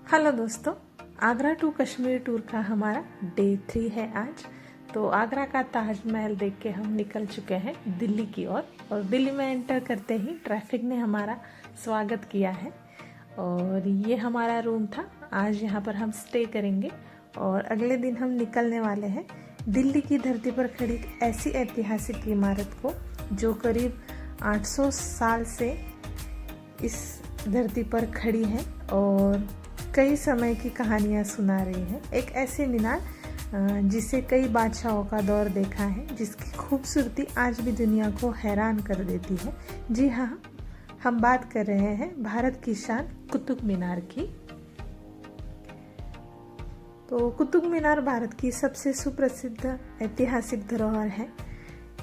Hello दोस्तों, Agra to Kashmir tour का हमारा डे 3 है आज। तो आगरा का ताजमहल देख के हम निकल चुके हैं दिल्ली की ओर और दिल्ली में एंटर करते ही ट्रैफिक ने हमारा स्वागत किया है और ये हमारा रूम था। आज यहाँ पर हम स्टे करेंगे और अगले दिन हम निकलने वाले हैं दिल्ली की धरती पर खड़ी एक ऐसी ऐतिहासिक इमारत को जो करीब 800 साल से इस धरती पर खड़ी है और कई समय की कहानियाँ सुना रही है। एक ऐसी मीनार जिसे कई बादशाहों का दौर देखा है, जिसकी खूबसूरती आज भी दुनिया को हैरान कर देती है। जी हाँ, हम बात कर रहे हैं भारत की शान कुतुब मीनार की। तो कुतुब मीनार भारत की सबसे सुप्रसिद्ध ऐतिहासिक धरोहर है।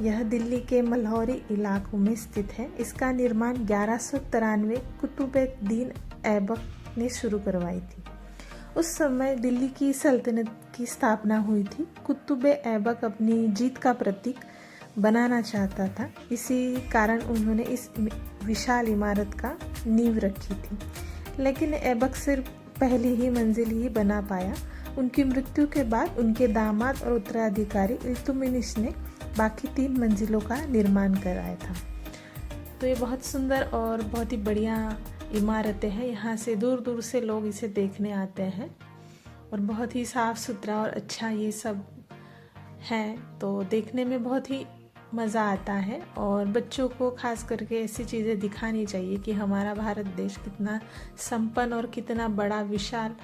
यह दिल्ली के मल्हौरी इलाकों में स्थित है। इसका निर्माण 1193 कुतुबुद्दीन ऐबक ने शुरू करवाई थी। उस समय दिल्ली की सल्तनत की स्थापना हुई थी। कुतुब ऐबक अपनी जीत का प्रतीक बनाना चाहता था, इसी कारण उन्होंने इस विशाल इमारत का नींव रखी थी। लेकिन ऐबक सिर्फ पहली ही मंजिल ही बना पाया। उनकी मृत्यु के बाद उनके दामाद और उत्तराधिकारी इल्तुतमिश ने बाकी 3 मंजिलों का निर्माण कराया था। तो ये बहुत सुंदर और बहुत ही बढ़िया इमारतें हैं। यहाँ से दूर दूर से लोग इसे देखने आते हैं और बहुत ही साफ़ सुथरा और अच्छा ये सब है, तो देखने में बहुत ही मज़ा आता है। और बच्चों को खास करके ऐसी चीज़ें दिखानी चाहिए कि हमारा भारत देश कितना संपन्न और कितना बड़ा विशाल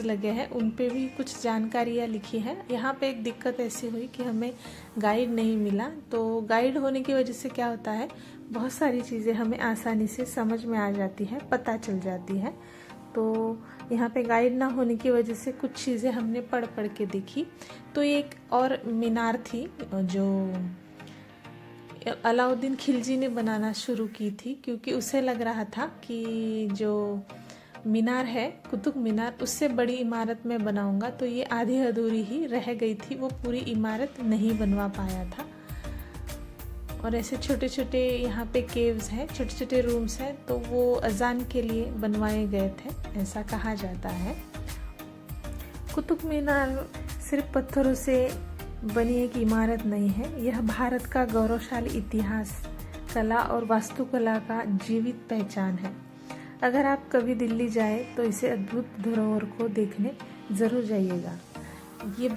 लगे हैं। उन पे भी कुछ जानकारियाँ लिखी हैं। यहाँ पे एक दिक्कत ऐसी हुई कि हमें गाइड नहीं मिला। तो गाइड होने की वजह से क्या होता है, बहुत सारी चीज़ें हमें आसानी से समझ में आ जाती है, पता चल जाती है। तो यहाँ पे गाइड ना होने की वजह से कुछ चीज़ें हमने पढ़ के देखी। तो एक और मीनार थी जो अलाउद्दीन खिलजी ने बनाना शुरू की थी, क्योंकि उसे लग रहा था कि जो मीनार है कुतुब मीनार, उससे बड़ी इमारत में बनाऊंगा। तो ये आधी अधूरी ही रह गई थी, वो पूरी इमारत नहीं बनवा पाया था। और ऐसे छोटे छोटे यहाँ पे केव्स हैं, छोटे छोटे रूम्स हैं, तो वो अजान के लिए बनवाए गए थे, ऐसा कहा जाता है। कुतुब मीनार सिर्फ पत्थरों से बनी एक इमारत नहीं है, यह भारत का गौरवशाली इतिहास, कला और वास्तुकला का जीवित पहचान है। अगर आप कभी दिल्ली जाए तो इसे अद्भुत धरोहर को देखने ज़रूर जाइएगा। ये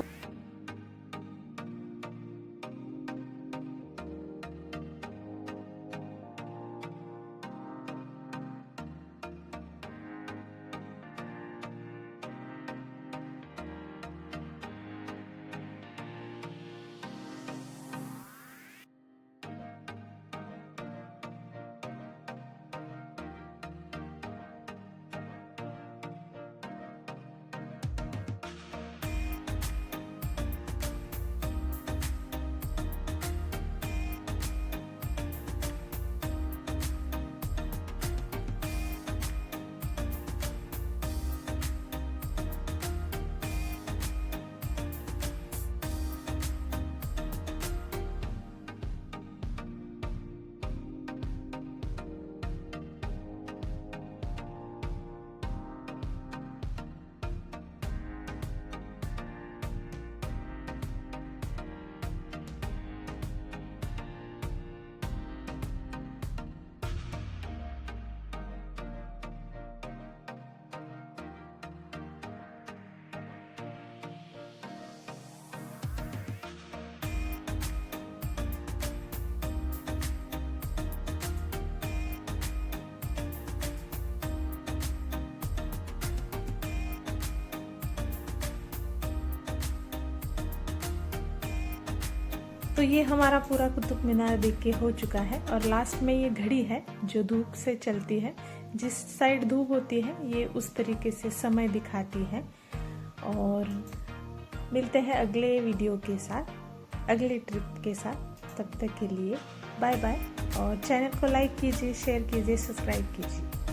तो ये हमारा पूरा कुतुब मीनार देख के हो चुका है। और लास्ट में ये घड़ी है जो धूप से चलती है, जिस साइड धूप होती है ये उस तरीके से समय दिखाती है। और मिलते हैं अगले वीडियो के साथ, अगले ट्रिप के साथ। तब तक के लिए बाय बाय। और चैनल को लाइक कीजिए, शेयर कीजिए, सब्सक्राइब कीजिए।